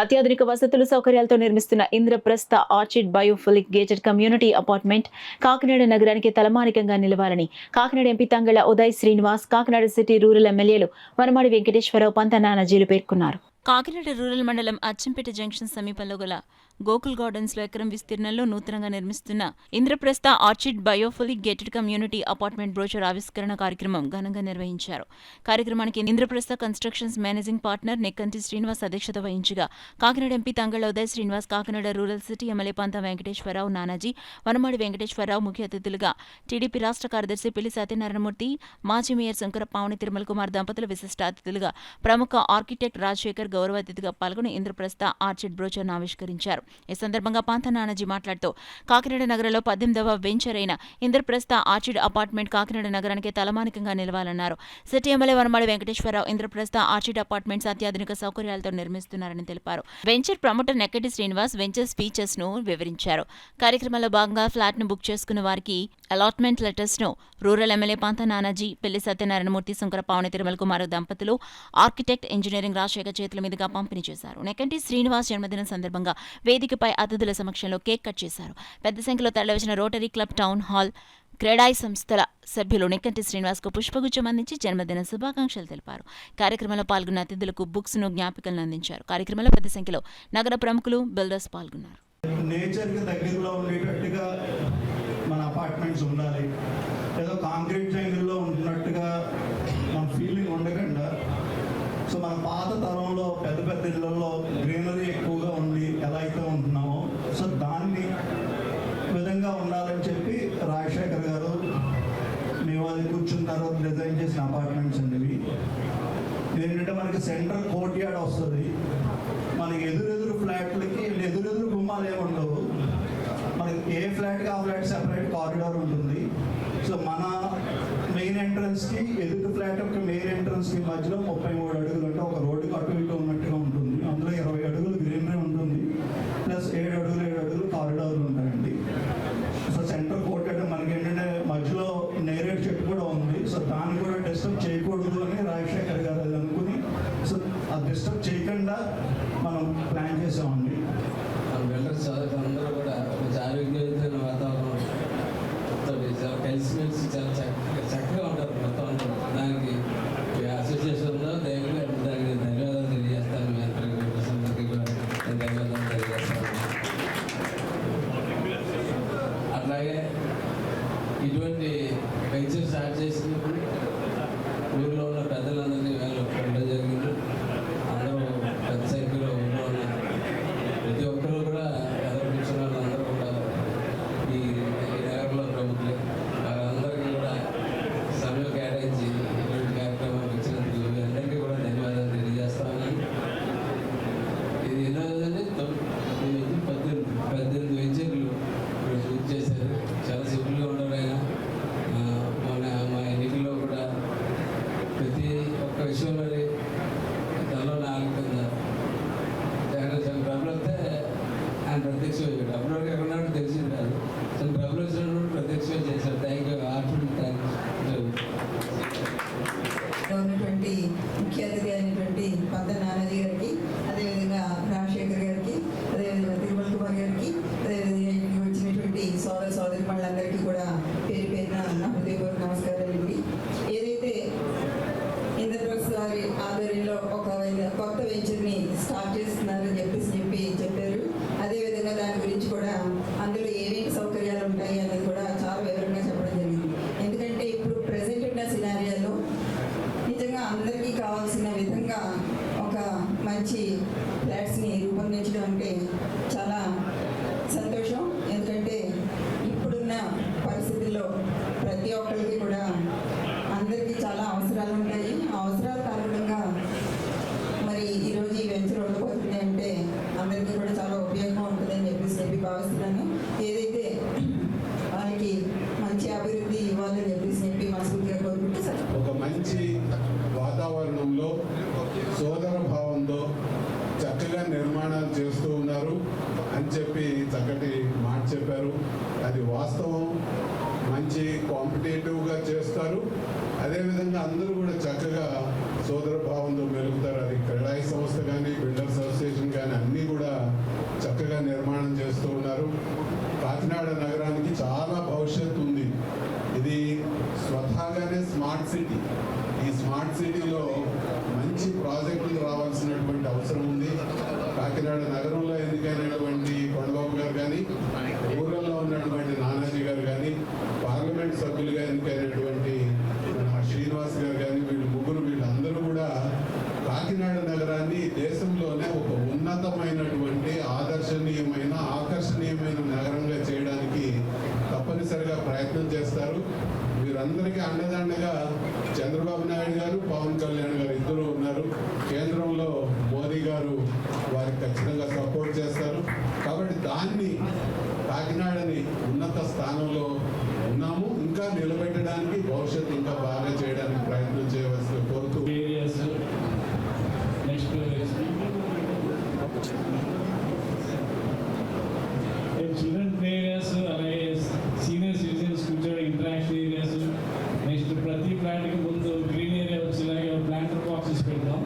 అత్యాధునిక వసతులు సౌకర్యాలతో నిర్మిస్తున్న Indraprastha orchid biophilic gated community apartment Kakinada నగరానికి తలమానికంగా నిలవాలని Kakinada MP Thangalla Uday Srinivas, Kakinada city rural ఎమ్మెల్యేలు వనమాడి వెంకటేశ్వరరావు, పంత నానాజీలు పేర్కొన్నారు. కాకినాడ రూరల్ మండలం అచ్చంపేట జంక్షన్ సమీపంలో గల గోకుల్ గార్డెన్స్ లో ఎకరం విస్తీర్ణంలో నూతనంగా నిర్మిస్తున్న Indraprastha orchid biophilic gated community apartment brochure ఆవిష్కరణ కార్యక్రమం ఘనంగా నిర్వహించారు. కార్యక్రమానికి Indraprastha constructions managing partner Nekkanti Srinivas అధ్యక్షత వహించగా Kakinada MP Thangalla Uday Srinivas, Kakinada rural city MLA Pantha Venkateswararao, Nanaji, Vanamadi Venkateswararao ముఖ్య అతిథులుగా, టీడీపీ రాష్ట్ర కార్యదర్శి పిల్లి సత్యనారాయణమూర్తి, మాజీ మేయర్ శంకర పావని తిరుమల కుమార్ దంపతుల విశిష్ట అతిథులుగా, ప్రముఖ ఆర్కిటెక్ట్ రాజశేఖర్ గౌరవ అతిథిగా పాల్గొని ఇంద్రప్రస్థ ఆర్చిడ్ బ్రోచర్ను ఆవిష్కరించారు. ఈ సందర్భంగా పంత నానాజీ మాట్లాడుతూ కాకినాడ నగరంలో 18వ వెంచర్ అయిన ఇంద్రప్రస్థ ఆర్చిడ్ అపార్ట్మెంట్ కాకినాడ నగరానికి తలమానికంగా నిలవాలన్నారు. City MLA Vanamadi Venkateswararao Indraprastha orchid apartments అత్యాధునిక సౌకర్యాలతో నిర్మిస్తున్నారని తెలిపారు. Venture promoter Nekkati Srinivas ventures features ను వివరించారు. కార్యక్రమంలో భాగంగా ఫ్లాట్ ను బుక్ చేసుకున్న వారికి అలాట్మెంట్ లెటర్స్ ను రూరల్ ఎమ్మెల్యే పంత నానాజీ, పిల్లి సత్యనారాయణమూర్తి, శంకర పావని తిరుమల కుమార్ దంపతులు ఆర్కిటెక్ట్ ఇంజనీరింగ్ రాజశేఖర్ చేతుల మీదుగా పంపిణీ చేశారు. నెక్కంటి శ్రీనివాస్ జన్మదినం సందర్భంగా వేదికపై అతిథుల సమక్షంలో కేక్ కట్ చేశారు. పెద్ద సంఖ్యలో తరలివచ్చిన rotary club, town hall, CREDAI సంస్థల సభ్యులు నెక్కంటి శ్రీనివాస్ కు పుష్పగుచ్చం అందించి జన్మదిన శుభాకాంక్షలు తెలిపారు. కార్యక్రమంలో పాల్గొన్న అతిథులకు బుక్స్ ను, జ్ఞాపికలను అందించారు. కార్యక్రమంలో పెద్ద సంఖ్యలో నగర ప్రముఖులు, బిల్డర్స్ పాల్గొన్నారు. నేచర్ కి దగ్గరలో ఉండేటట్టుగా మన అపార్ట్మెంట్స్ ఉండాలి. ఏదో కాంక్రీట్ జంగిల్లో ఉంటున్నట్టుగా మన ఫీలింగ్ ఉండకుండా, సో మన పాత తరంలో పెద్ద పెద్ద ఇళ్లలో గ్రీనరీ ఎక్కువగా ఉండి ఎలా అయితే ఉంటున్నామో, సో దాన్ని విధంగా ఉండాలని చెప్పి రాజశేఖర్ గారు మేము అది కూర్చున్న తర్వాత డిజైన్ చేసిన అపార్ట్మెంట్స్ అండి. ఏంటంటే మనకి సెంట్రల్ కోర్ట్ యార్డ్ వస్తుంది. మనకి ఎదురెదురు ఫ్లాట్లకి ఎదురెదురు గుమ్మాలు ఏమి ఉండవు. మనకి ఏ ఫ్లాట్కి ఆ ఫ్లాట్ సెపరేట్ కారిడార్ ఉంటుంది. సో మన మెయిన్ ఎంట్రన్స్కి ఎదురు ఫ్లాట్ యొక్క మెయిన్ ఎంట్రన్స్కి మధ్యలో 33 అడుగులు అంటే ఒక రోడ్డుకి అటు ఇటు ఉన్నట్టుగా ఉంటుంది. అందులో 20 అడుగులు గ్రీనరీ ఉంటుంది, ప్లస్ 7 అడుగులు కారిడార్లు ఉంటాయండి. సో సెంటర్ కోర్ట్ అంటే మనకి ఏంటంటే మధ్యలో నేరేడు చెట్టు కూడా ఉంది. సో దాన్ని కూడా డిస్టర్బ్ చేయకూడదు అని రాజశేఖర్ గారు అది అనుకుని, సో అది డిస్టర్బ్ చేయకుండా మనం ప్లాన్ చేసామండి. బిల్డర్స్ అందరూ కూడా కొంచెం ఆరోగ్యవంతమైన వాతావరణం కలిసిమెలిసి చాలా చక్కగా ఉంటారు మొత్తం. దానికి అసోసియేషన్లో దానికి ధన్యవాదాలు తెలియజేస్తాను. మీ అందరికీ కూడా ధన్యవాదాలు తెలియజేస్తాను. అట్లాగే ఇటువంటి వెంచర్ స్టార్ట్ చేసినప్పుడు ఊళ్ళో ఉన్న పెద్దలందరినీ వాళ్ళు పెట్టడం జరిగింది. అందరూ పెద్ద సంఖ్యలో ఊళ్ళో ఉన్న ప్రతి ఒక్కరూ కూడా ఎదుర్కొంచిన వాళ్ళందరూ కూడా ఈ నగరంలో ప్రముఖులే. వాళ్ళందరికీ కూడా సమయం కేటాయించి ఇటువంటి కార్యక్రమానికి వచ్చినందుకు మీ అందరికీ కూడా ధన్యవాదాలు తెలియజేస్తామని. ఇది ఎన్నో 18 వెంచర్లు పూర్తి చేశారు. చాలా సింపుల్గా ఉండరు ఆయన. మా ఎన్నికల్లో కూడా ప్రతి ఒక్క విషయంలోని దానిలో 4 కింద డబ్బులు వస్తే ఆయన ప్రత్యక్షం డబ్బులు ఎక్కడున్నాడు తెలిసింది కాదు. డబ్బులు వచ్చినప్పుడు ప్రత్యక్షం చేశారు. Thank you. ఉన్నటువంటి ముఖ్య అతిథి అయినటువంటి పంత నానాజీ గారికి, అదేవిధంగా రాజశేఖర్ గారికి, అదేవిధంగా తిరుమల కుమార్ గారికి, అదేవిధంగా వచ్చినటువంటి సోదర సోదరి వాళ్ళందరికీ కూడా పేరు పేరున నా హృదయపూర్వక నమస్కారాలండి. ఏదైతే ఇంద్రప్రస్థ గారి ఆధ్వర్యంలో ఒక కొత్త వెంచర్ని స్టార్ట్ చేస్తున్నారని చెప్పారు. అదేవిధంగా దాని గురించి కూడా అందులో ఏమేమి సౌకర్యాలు ఉంటాయి అనేది కూడా చాలా వివరంగా చెప్పడం జరిగింది. ఎందుకంటే ఇప్పుడు ప్రజెంట్ ఉన్న సినారియాలో నిజంగా అందరికీ కావాల్సిన విధంగా ఒక మంచి ఫ్లాట్స్ని రూపొందించడం అంటే చాలా సంతోషం. ఎందుకంటే ఇప్పుడున్న పరిస్థితుల్లో ప్రతి ఒక్కరికి కూడా అందరికీ చాలా అవసరాలు ఉంటాయి. ఆ అవసరాలకు అనుగుణంగా మరి ఈరోజు ఈ వెంచర్ ఉండబోతుంది అంటే అందరికీ కూడా చాలా ఉపయోగంగా ఉంటుందని చెప్పి భావిస్తున్నాను. ఏదైతే వాళ్ళకి మంచి అభివృద్ధి ఇవ్వాలని చెప్పి మనస్ఫూర్తిగా కోరుకుంటే ఒక మంచి వాతావరణంలో సోదర భావంతో చక్కగా నిర్మాణాలు చేస్తూ ఉన్నారు అని చెప్పి చక్కటి మాట చెప్పారు. అది వాస్తవం. మంచి కాంపిటేటివ్గా చేస్తారు. అదేవిధంగా అందరూ కూడా చక్కగా సోదర భావంతో మెలుగుతారు. అది క్రెడాయి సంస్థ కానీ, బిల్డర్స్ అసోసియేషన్ కానీ అన్ని నిర్మాణం చేస్తూ ఉన్నారు. కాకినాడ నగరానికి చాలా భవిష్యత్తు ఉంది. ఇది స్వతహాగానే స్మార్ట్ సిటీ. ఈ స్మార్ట్ సిటీలో మంచి ప్రాజెక్టులు రావాల్సినటువంటి అవసరం ఉంది. కాకినాడ నగరంలో ఎన్నికైనటువంటి కొండబాబు గారు కానీ, ఊళ్ళలో ఉన్నటువంటి నానాజీ గారు కానీ, పార్లమెంట్ సభ్యులుగా ఎన్నికైనటువంటి శ్రీనివాస్ గారు కానీ, వీళ్ళందరూ కూడా కాకినాడ నగరాన్ని దేశంలోనే ఒక ఉన్నతమైనటువంటి ఆదర్శనీయమైన ఆకర్షణీయమైన నగరంగా చేయడానికి తప్పనిసరిగా ప్రయత్నం చేస్తారు. వీరందరికీ అండదండగా చంద్రబాబు నాయుడు గారు, పవన్ కళ్యాణ్ గారు ఇద్దరు ఉన్నారు. కేంద్రంలో మోదీ గారు వారికి ఖచ్చితంగా సపోర్ట్ చేస్తారు. కాబట్టి దాన్ని కాకినాడని ఉన్నత స్థానంలో ఉన్నాము. ఇంకా నిలబెట్టడానికి భవిష్యత్తు ఇంకా బాగా చేయడానికి ప్రయత్నం చేయవలసి కోరుతూ చిల్డ్రన్ ప్లే ఏరియాస్, అలాగే సీనియర్ సిటిజన్స్ కూర్చోవడం ఇంటరాక్షన్ ఏరియాస్, నెక్స్ట్ ప్రతి ప్లాంట్కి ముందు గ్రీన్ ఏరియా వచ్చేలాగే ప్లాంటర్ బాక్సెస్ పెడతాం.